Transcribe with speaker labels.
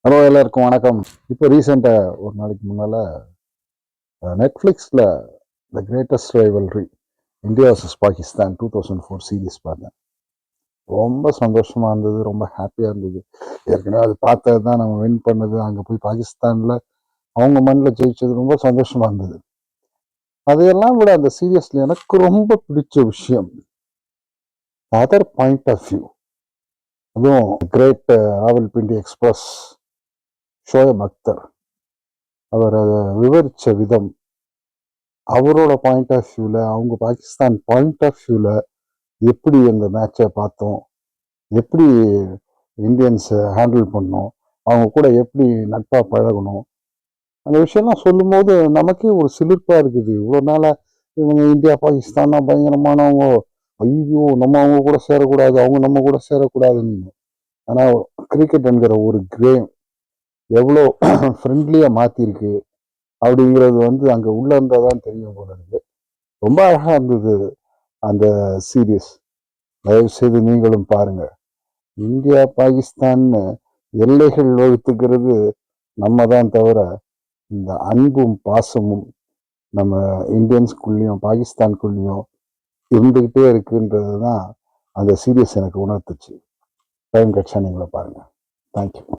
Speaker 1: Hello, எல்லாருக்கும் வணக்கம். இப்போ ரீசெண்டாக ஒரு நாளைக்கு முன்னால் நெட்ஃப்ளிக்ஸில் the greatest rivalry India vs Pakistan 2004 series பார்த்தேன். ரொம்ப சந்தோஷமாக இருந்தது, ரொம்ப ஹாப்பியாக இருந்தது. ஏற்கனவே அது பார்த்தது தான், நம்ம வின் பண்ணது, அங்கே போய் பாகிஸ்தானில் அவங்க மண்ணில் ஜெயிச்சது ரொம்ப சந்தோஷமாக இருந்தது. அதையெல்லாம் விட அந்த சீரியஸில் எனக்கு ரொம்ப பிடிச்ச விஷயம் அதர் பாயிண்ட் ஆஃப் வியூ. அதுவும் கிரேட் ராவல்பிண்டி எக்ஸ்பிரஸ் ஷோயப் அக்தர் அவர் அதை விவரித்த விதம், அவரோட பாயிண்ட் ஆஃப் வியூவில், அவங்க பாகிஸ்தான் பாயிண்ட் ஆஃப் வியூவில் எப்படி அந்த மேட்சை பார்த்தோம், எப்படி இந்தியன்ஸை ஹேண்டில் பண்ணோம், அவங்க கூட எப்படி நட்பாக பழகணும், அந்த விஷயம்லாம் சொல்லும்போது நமக்கே ஒரு சிலிர்ப்பாக இருக்குது. இவ்வளோ நாளாக இவங்க இந்தியா பாகிஸ்தான் தான் பயங்கரமானவங்க, ஐயோ நம்ம அவங்க கூட சேரக்கூடாது, அவங்க நம்ம கூட சேரக்கூடாதுன்னு. ஆனால் கிரிக்கெட் என்கிற ஒரு கேம் எவ்வளோ ஃப்ரெண்ட்லியாக மாற்றிருக்கு அப்படிங்கிறது அங்கே உள்ள இருந்தால் தான் தெரியும் போல இருக்கு. ரொம்ப அழகாக இருந்தது அந்த சீரீஸ். தயவு செய்து நீங்களும் பாருங்க. இந்தியா பாகிஸ்தான் எல்லைகள் வகுத்துக்கிறது நம்ம தான் தவிர, இந்த அன்பும் பாசமும் நம்ம இந்தியன்ஸ்குள்ளேயும் பாகிஸ்தானுக்குள்ளேயும் இருந்துகிட்டே இருக்குன்றது தான் அந்த சீரீஸ் எனக்கு உணர்த்துச்சு. டைம் கிடைச்சா நீங்கள பாருங்க. தேங்க்யூ.